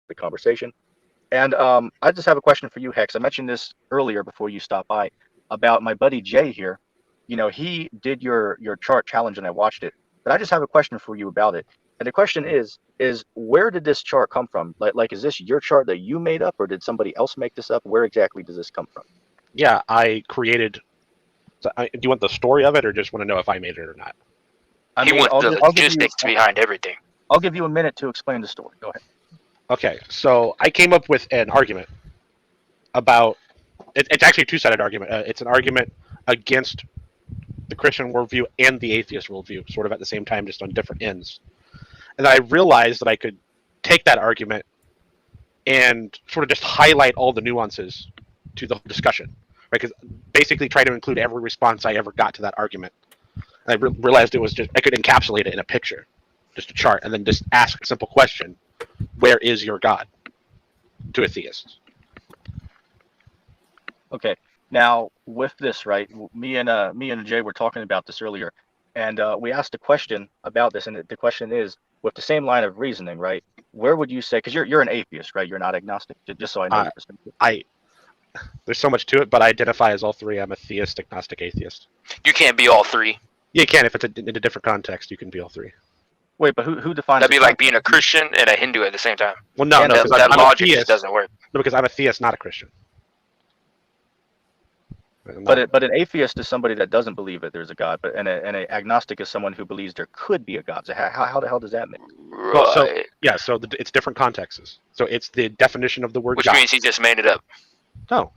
the conversation. And I just have a question for you, Hex. I mentioned this earlier before you stopped by about my buddy Jay here. He did your chart challenge and I watched it. But I just have a question for you about it. And the question is where did this chart come from? Like is this your chart that you made up or did somebody else make this up? Where exactly does this come from? Yeah, I created. Do you want the story of it, or just want to know if I made it or not? He wants the logistics behind everything. I'll give you a minute to explain the story. Go ahead. Okay, so I came up with an argument about. It's actually a two-sided argument. It's an argument against the Christian worldview and the atheist worldview, sort of at the same time, just on different ends. And I realized that I could take that argument and sort of just highlight all the nuances to the discussion, right? Because basically try to include every response I ever got to that argument. And I realized it was just I could encapsulate it in a picture, just a chart, and then just ask a simple question: where is your God? To atheists. Okay. Now with this, right? Me and Jay were talking about this earlier, and we asked a question about this, and the question is with the same line of reasoning, right? Where would you say? Because you're an atheist, right? You're not agnostic. Just so I know your perspective. There's so much to it, but I identify as all three. I'm a theist, agnostic, atheist. You can't be all three. Yeah, you can if it's in a different context. You can be all three. Wait, but who defines? That'd be like being a Christian and a Hindu at the same time. Well, no, because that logic just doesn't work. No, because I'm a theist, not a Christian. But an atheist is somebody that doesn't believe that there's a God, and an agnostic is someone who believes there could be a God. So how the hell does that make? Right. Well, so it's different contexts. So it's the definition of the word Which God. means he just made it up. No.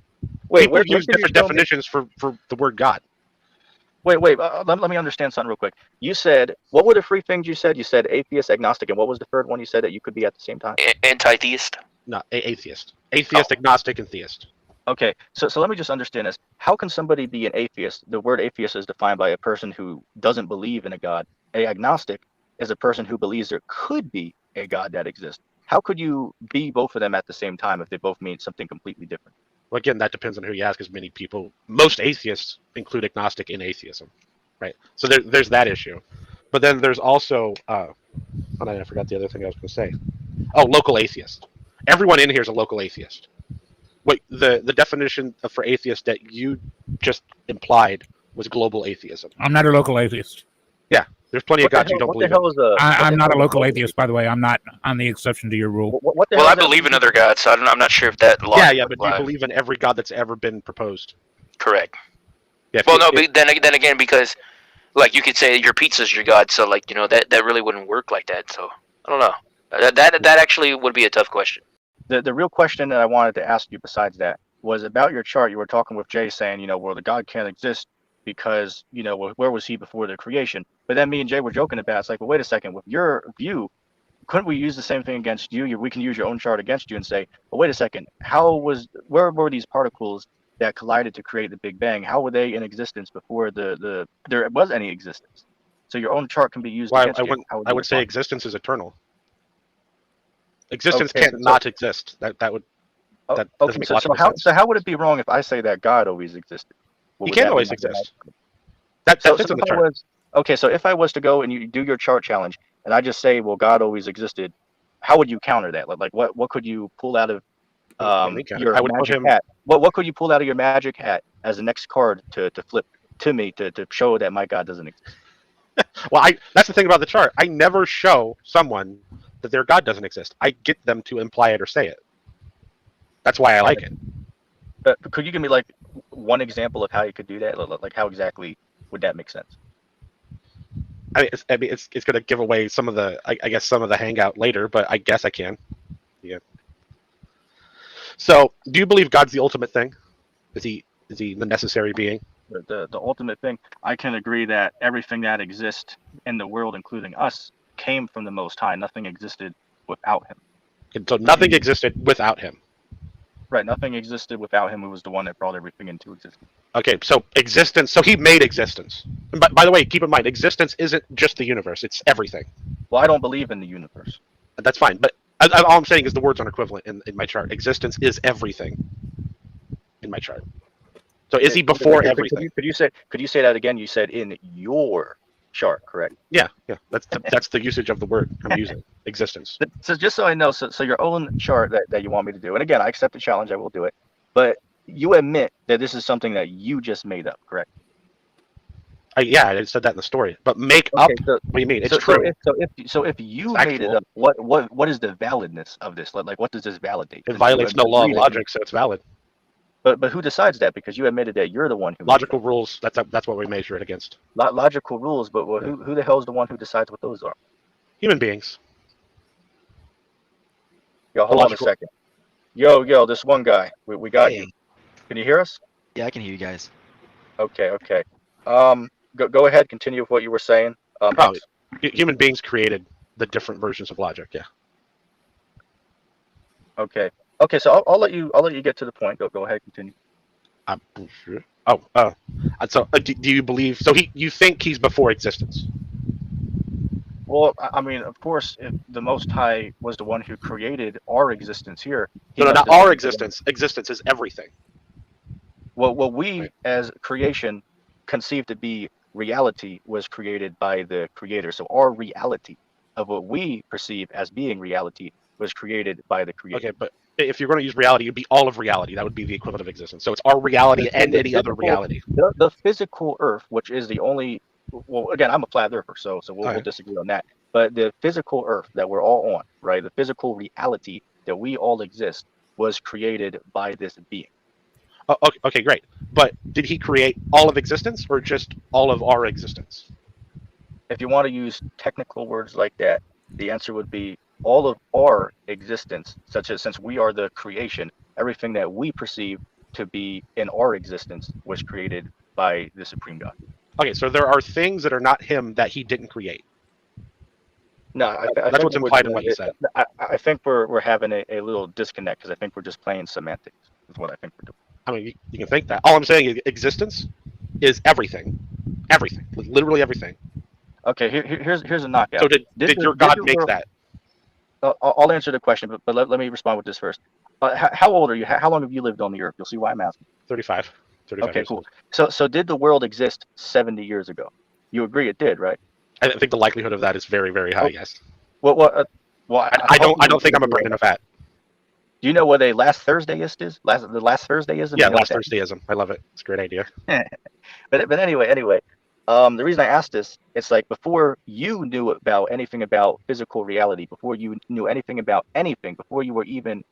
Wait, people use different definitions for the word God. Wait. Let me understand something real quick. You said, what were the three things you said? You said atheist, agnostic, and what was the third one you said that you could be at the same time? Anti-theist. No, atheist. Atheist, agnostic, and theist. Okay, so let me just understand this. How can somebody be an atheist? The word atheist is defined by a person who doesn't believe in a God. A agnostic is a person who believes there could be a God that exists. How could you be both of them at the same time if they both mean something completely different? Well, again, that depends on who you ask. As many people, most atheists include agnostic in atheism, right? So there's that issue. But then there's also, I forgot the other thing I was going to say. Oh, local atheist. Everyone in here is a local atheist. Wait, the definition for atheist that you just implied was global atheism. I'm not a local atheist. Yeah, there's plenty of gods you don't believe in. I'm not a local atheist, by the way. I'm not on the exception to your rule. Well, I believe in other gods, so I'm not sure if that. Yeah, but do you believe in every god that's ever been proposed? Correct. Yeah. Well, then again, because like you could say your pizza's your god, so like that really wouldn't work like that. So I don't know. That actually would be a tough question. The real question that I wanted to ask you besides that was about your chart. You were talking with Jay saying, well, the God can't exist because, where was he before the creation? But then me and Jay were joking about it. It's like, well, wait a second. With your view, couldn't we use the same thing against you? We can use your own chart against you and say, well, wait a second. Where were these particles that collided to create the Big Bang? How were they in existence before there was any existence? So your own chart can be used against you. I would say existence is eternal. Existence can't not exist. That doesn't make a lot of sense. So how would it be wrong if I say that God always existed? He can't always exist. That fits in the chart. Okay, so if I was to go and you do your chart challenge, and I just say, well, God always existed, how would you counter that? Like what could you pull out of your magic hat? What could you pull out of your magic hat as the next card to flip to me to show that my God doesn't exist? Well, that's the thing about the chart. I never show someone that their God doesn't exist. I get them to imply it or say it. That's why I like it. But could you give me like one example of how you could do that? Like how exactly would that make sense? It's going to give away some of the I guess some of the hangout later, but I guess I can. Yeah. So, do you believe God's the ultimate thing? Is he the necessary being? The ultimate thing. I can agree that everything that exists in the world, including us, came from the Most High. Nothing existed without him. And so nothing existed without him. Right, nothing existed without him. Who was the one that brought everything into existence. Okay, so existence. So he made existence. And by the way, keep in mind, existence isn't just the universe; it's everything. Well, I don't believe in the universe. That's fine, but all I'm saying is the words aren't equivalent in my chart. Existence is everything in my chart. So is he before everything? Could you say that again? You said in your chart, correct? Yeah. That's the usage of the word I'm using. Existence. So just so I know, so your own chart that you want me to do, and again, I accept the challenge, I will do it, but you admit that this is something that you just made up, correct? Yeah, I said that in the story. But make up. Okay, so What do you mean? It's so true. if you It's made it actual. up, what is the validness of this? Like what does this validate? It 'Cause violates no law of agree that logic, so it's valid. but who decides that? Because you admitted that you're the one who made Logical rules. That's what we measure it against. logical rules, but Yeah. who the hell is the one who decides what those are? Human beings. Yo, hold on a Logical. second. Yo, this one guy, we got you. Hey, Can you hear us? yeah, I can hear you guys. Okay. Go ahead, continue with what you were saying. Oh, Hex. human beings created the different versions of logic. Yeah. Okay. So I'll let you get to the point. Go ahead, continue. So do you believe? So you think he's before existence? Well, I mean, of course, if the Most High was the one who created our existence here, he No, must not have our been- existence. Existence is everything. What we Right. as creation conceive to be reality was created by the Creator. So our reality of what we perceive as being reality was created by the Creator. Okay, but if you're going to use reality, it'd be all of reality. That would be the equivalent of existence. So it's our reality and The any other physical- reality. The physical Earth, which is the only, well, again, I'm a flat earther, so we'll Alright. disagree on that. But the physical Earth that we're all on, right? The physical reality that we all exist was created by this being. Oh, okay, great. But did he create all of existence or just all of our existence? If you want to use technical words like that, the answer would be all of our existence, such as since we are the creation, everything that we perceive to be in our existence was created by the Supreme God. Okay, so there are things that are not him that he didn't create. No, I That's think what's we're implied in doing what you it- said. I think we're having a little disconnect because I think we're just playing semantics. Is what I think we're doing. I mean, you can think that. All I'm saying is existence is everything. Everything. Like, literally everything. Okay, here's a knockout. So did your God the make world- that? I'll answer the question, but let me respond with this first. How old are you? How long have you lived on the earth? You'll see why I'm asking. 35. 35 Okay, years cool. old. So did the world exist 70 years ago? You agree it did, right? I think the likelihood of that is very, very high, yes. Well, I don't think I'm a brain enough at. Do you know what a last Thursdayist is? The last Thursdayism? Yeah, You know last what that Thursdayism. I love it. It's a great idea. But anyway, the reason I asked this, it's like before you knew about anything about physical reality, before you knew anything about anything, before you were even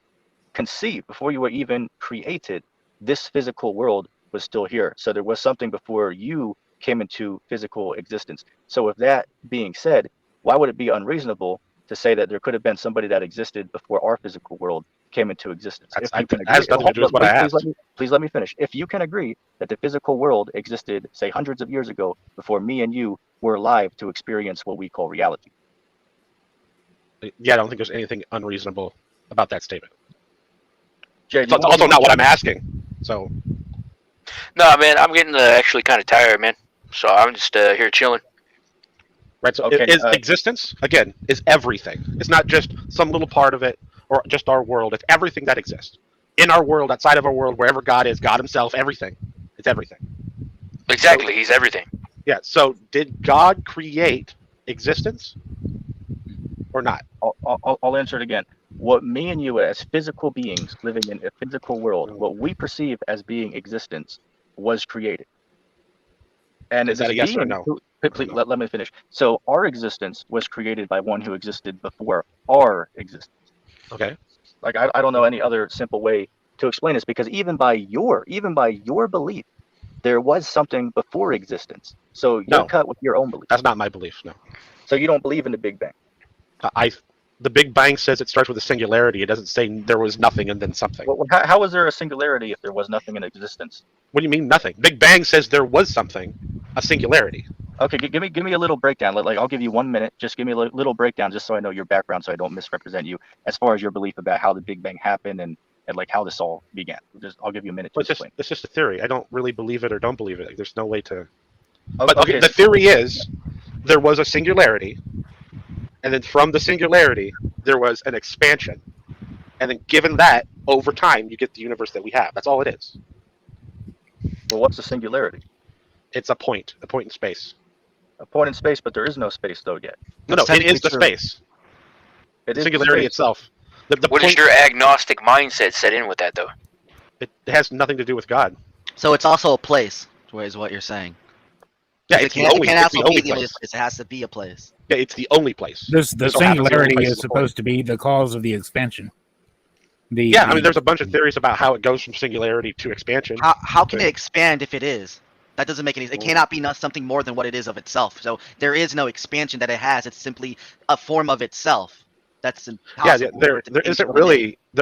conceived, before you were even created, this physical world was still here. So there was something before you came into physical existence. So with that being said, why would it be unreasonable to say that there could have been somebody that existed before our physical world came into existence? That's, If you can that has nothing to do with what I asked. please let me finish. If you can agree that the physical world existed, say, hundreds of years ago, before me and you were alive to experience what we call reality. Yeah, I don't think there's anything unreasonable about that statement. Jay, It's also not what I'm asking. So No, man, I'm getting actually kind of tired, man. So I'm just here chilling. right, so Okay, existence again is everything. It's not just some little part of it or just our world. It's everything that exists in our world, outside of our world, wherever God is, God Himself, everything. It's everything. Exactly, he's everything. Yeah. So did God create existence or not? I'll answer it again. What me and you, as physical beings living in a physical world, what we perceive as being existence, was created. And Is that this a yes or being no? please, let me finish. So our existence was created by one who existed before our existence. Okay. Like I don't know any other simple way to explain this, because even by your belief, there was something before existence. So you're No. cut with your own belief. That's not my belief. No. So you don't believe in the Big Bang. The Big Bang says it starts with a singularity. It doesn't say there was nothing and then something. Well, how is there a singularity if there was nothing in existence? What do you mean nothing? Big Bang says there was something, a singularity. Okay, give me a little breakdown. Like I'll give you 1 minute. Just give me a little breakdown, just so I know your background, so I don't misrepresent you as far as your belief about how the Big Bang happened and like how this all began. I'll give you a minute to explain. It's just a theory. I don't really believe it or don't believe it. Like, there's no way to. Oh, But okay, the theory is there was a singularity, and then from the singularity there was an expansion, and then given that over time you get the universe that we have. That's all it is. Well, what's the singularity? It's a point in space. A point in space, but there is no space though yet. No, That's it is the technically true. space. It is Singularity space. itself. The What does point, your agnostic mindset set in with that though? it has nothing to do with God. So it's also a place, is what you're saying. Yeah, 'Cause it's the it only, can't it's the also be only the only place. place. It has to be a place. Yeah, it's the only place. The It so happens the only singularity place is in the world. supposed to be the cause of the expansion. Yeah, I mean, there's a bunch of theories about how it goes from singularity to expansion. How can it expand if it is? That doesn't make any sense. It cannot be something more than what it is of itself. So there is no expansion that it has. It's simply a form of itself. That's impossible. There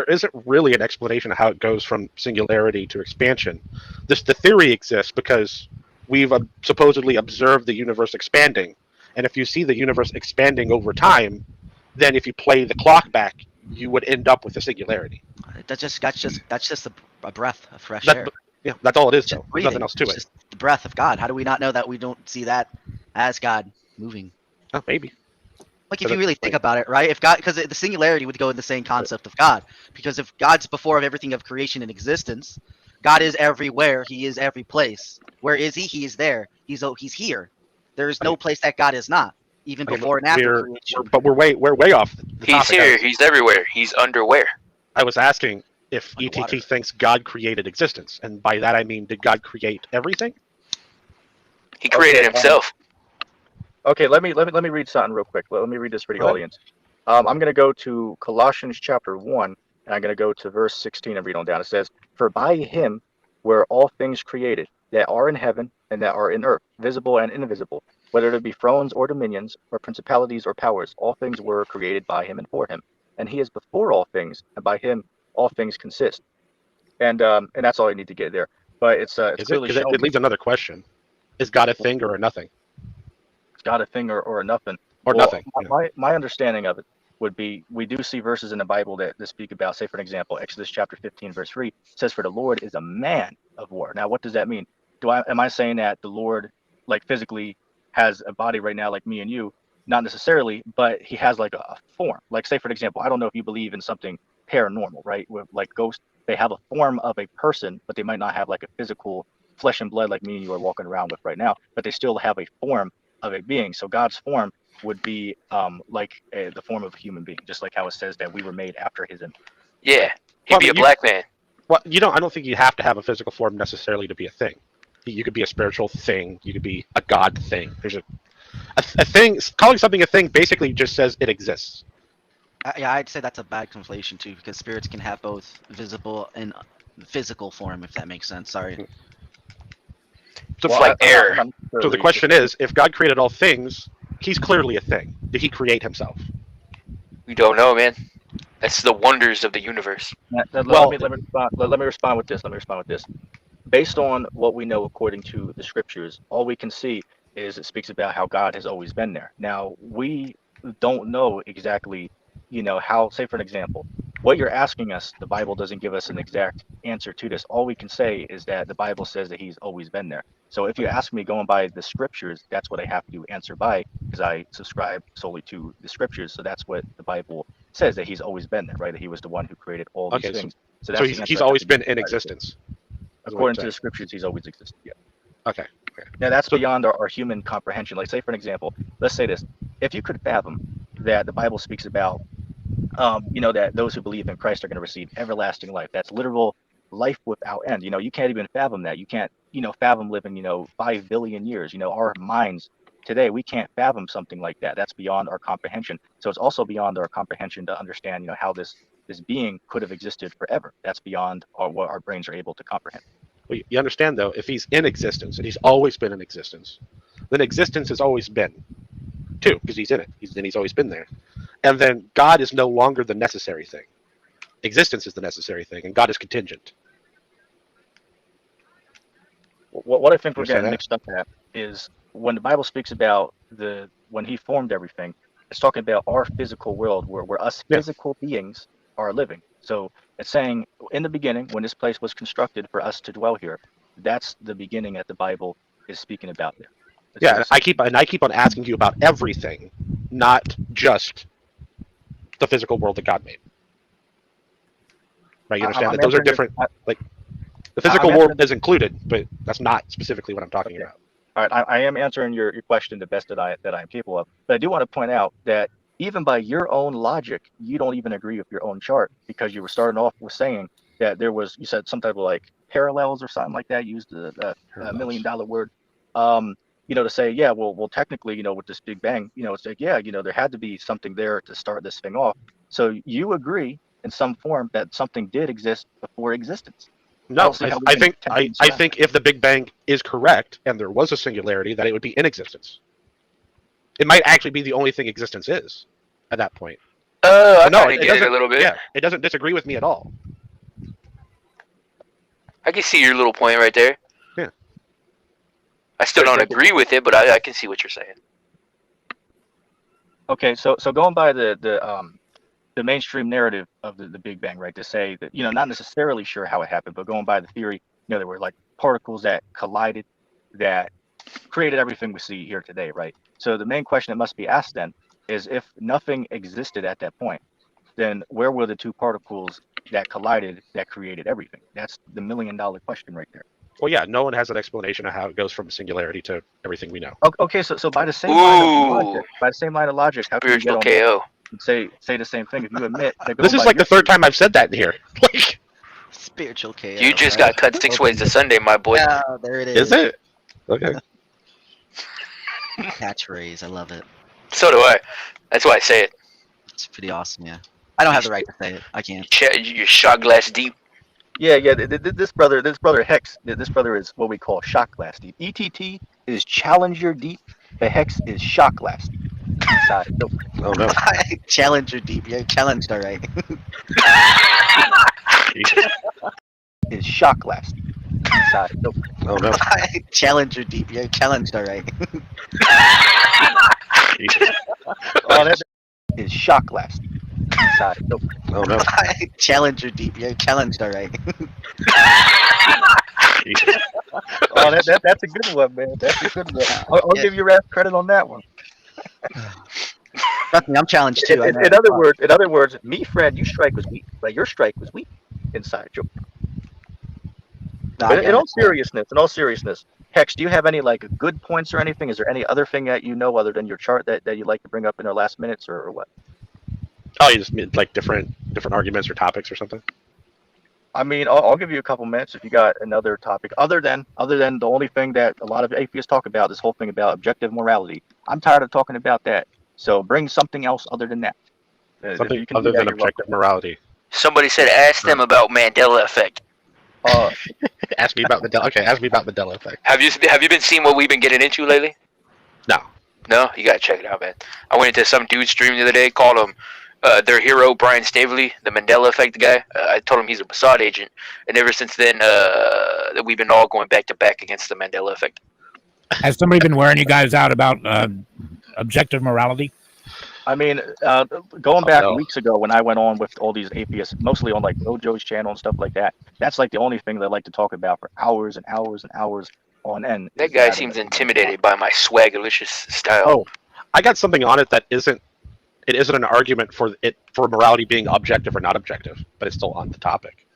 isn't really an explanation of how it goes from singularity to expansion. The theory exists because we've supposedly observed the universe expanding, and if you see the universe expanding over time, then if you play the clock back, you would end up with a singularity. That's just a breath of fresh That- air. Yeah, that's all it is, Just though. There's breathing. nothing else to It's it. just the breath of God. How do we not know that we don't see that as God moving? Oh, maybe. Like So if you that's really think about it, right? If God, because the singularity would go in the same concept of God. Because if God's before of everything of creation and existence, God is everywhere. He is every place. Where is He? He is there. He's here. There is no place that God is not, even Okay, before and after we're creation. we're way off. The He's topic. here. He's everywhere. He's underwear. I was asking if Underwater. ETT thinks God created existence, and by that I mean, did God create everything? He created Okay, himself. Okay, let me read something real quick. Let me read this for the Go ahead. audience. I'm going to go to Colossians chapter 1, and I'm going to go to verse 16 and read on down. It says, "For by him were all things created, that are in heaven and that are in earth, visible and invisible, whether it be thrones or dominions, or principalities or powers. All things were created by him and for him. And he is before all things, and by him all things consist." And that's all you need to get there. But it's Is it? clearly Because showing it leaves another question: is God a thing or a nothing? it's got a thing or a nothing. Or Well, nothing? Yeah. my understanding of it would be we do see verses in the Bible that speak about, say for an example, Exodus chapter 15 verse 3 says, "For the Lord is a man of war." Now, what does that mean? Am I saying that the Lord like physically has a body right now like me and you? Not necessarily, but he has like a form. Like say for an example, I don't know if you believe in something paranormal, right? With like ghosts, they have a form of a person, but they might not have like a physical flesh and blood like me and you are walking around with right now, but they still have a form of a being. So God's form would be the form of a human being, just like how it says that we were made after his image. Yeah. He'd Well, be a you- black man. Well, I don't think you have to have a physical form necessarily to be a thing. You could be a spiritual thing. You could be a God thing. There's a thing. Calling something a thing basically just says it exists. Yeah, I'd say that's a bad conflation too, because spirits can have both visible and physical form, if that makes sense. Sorry. So, Well, like air. not so the necessarily question is, if God created all things, he's clearly a thing. Did he create himself? We don't know, man. That's the wonders of the universe. Let Well- me respond with this. Let me respond with this. Based on what we know according to the scriptures, all we can see is it speaks about how God has always been there. Now, we don't know exactly, how, say for an example, what you're asking us, the Bible doesn't give us an exact answer to this. All we can say is that the Bible says that he's always been there. So if you ask me going by the scriptures, that's what I have to answer by, because I subscribe solely to the scriptures. So that's what the Bible says, that he's always been there, right? That he was the one who created all these Okay, things. So So that's the he's answer I have always to been give in by the existence. According to saying. the scriptures, he's always existed. Yeah. Okay. Now that's So- beyond our human comprehension. Like, say for an example, let's say this: if you could fathom that the Bible speaks about, that those who believe in Christ are going to receive everlasting life. That's literal life without end. You can't even fathom that. You can't, fathom living, 5 billion years. Our minds today, we can't fathom something like that. That's beyond our comprehension. So it's also beyond our comprehension to understand, how this being could have existed forever. That's beyond what our brains are able to comprehend. Well, you understand though, if he's in existence and he's always been in existence, then existence has always been, too, because he's in it. He's always been there, and then God is no longer the necessary thing. Existence is the necessary thing, and God is contingent. What I think we're Understand getting that? mixed up at is when the Bible speaks about when he formed everything, it's talking about our physical world where us Yeah. physical beings are living. So it's saying in the beginning, when this place was constructed for us to dwell here, that's the beginning that the Bible is speaking about there. It's Yeah, just- I keep on asking you about everything, not just the physical world that God made. Right? You understand I'm that those are answering your- different. The physical I'm world answering- is included, but that's not specifically what I'm talking Okay. about. All right, I am answering your question the best that I'm capable of. But I do want to point out that even by your own logic, you don't even agree with your own chart because you were starting off with saying that you said some type of like parallels or something like that. You used the $1 million word, to say, yeah, well, technically, with this Big Bang, it's like, yeah, there had to be something there to start this thing off. So you agree in some form that something did exist before existence. No, see how we I can think technically I surround think if the Big Bang is correct and there was a singularity, that it would be in existence. It might actually be the only thing existence is at that point. I No, kind of get it a little bit. Yeah, it doesn't disagree with me at all. I can see your little point right there. Yeah. I still don't agree with it, but I can see what you're saying. Okay, so going by the mainstream narrative of the Big Bang, right? To say that, not necessarily sure how it happened, but going by the theory, there were like particles that collided that created everything we see here today, right? So the main question that must be asked then is, if nothing existed at that point, then where were the two particles that collided that created everything? That's the $1 million question right there. Well, yeah, no one has an explanation of how it goes from singularity to everything we know. Okay, so by the same line of logic, how can you get Spiritual on KO. and say the same thing if you admit that This is like the third time I've said that in here. Like, Spiritual chaos. You just got cut 6 ways to Sunday, my boy. Yeah, there it is. is it? Okay. Catchphrase. I love it. So do I. That's why I say it. It's pretty awesome. Yeah. I don't have the right to say it. I can't. You're shot glass deep. Yeah. This brother Hex. This brother is what we call shock glass deep. ETT is challenger deep. The Hex is shock glass deep. Inside. Nope. Oh no. Challenger deep. Yeah, challenged. All right. Is shock glass deep. Inside. Nope. Oh no. Challenger deep. Yeah, challenged. All right. Oh, that is shock glass deep. Inside. Nope. Oh no. Challenger deep. Yeah, challenged. All right. Oh, that's a good one, man. That's a good one. I'll give you credit on that one. Trust me, I'm challenged too. In other words, me, friend, you strike was weak. Like your strike was weak inside joke. But in all seriousness, Hex, do you have any like good points or anything? Is there any other thing that other than your chart that you'd like to bring up in our last minutes or what? Oh, you just mean like different arguments or topics or something? I mean, I'll give you a couple minutes if you got another topic other than the only thing that a lot of atheists talk about, this whole thing about objective morality. I'm tired of talking about that. So bring something else other than that. Something other than objective morality. Somebody said ask them about Mandela effect. Ask me about the ask me about the Mandela effect. Have you been seeing what we've been getting into lately? No. No, you gotta check it out, man. I went into some dude's stream the other day, called him their hero, Brian Staveley, the Mandela effect guy. I told him he's a Mossad agent, and ever since then, we've been all going back to back against the Mandela effect. Has somebody been wearing you guys out about objective morality? I mean, going back weeks ago when I went on with all these atheists, mostly on like Rojo's channel and stuff like that, that's like the only thing they like to talk about for hours and hours and hours on end. That guy seems intimidated by my swagalicious style. Oh, I got something on it that isn't an argument for morality being objective or not objective, but it's still on the topic.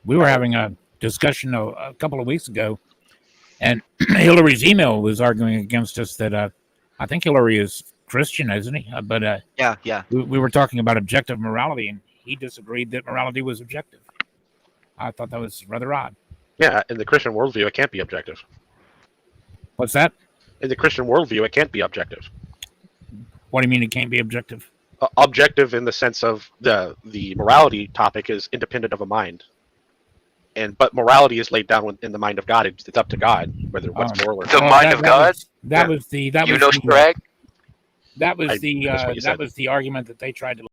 We were having a discussion a couple of weeks ago, and Hillary's email was arguing against us that I think Hillary is Christian, isn't he? But yeah. We were talking about objective morality, and he disagreed that morality was objective. I thought that was rather odd. Yeah, in the Christian worldview, it can't be objective. What's that? In the Christian worldview, it can't be objective. What do you mean it can't be objective? Objective in the sense of the morality topic is independent of a mind, but morality is laid down in the mind of God. It's up to God whether what's moral or not. The mind of God. That was the Bragg? that was the argument that they tried to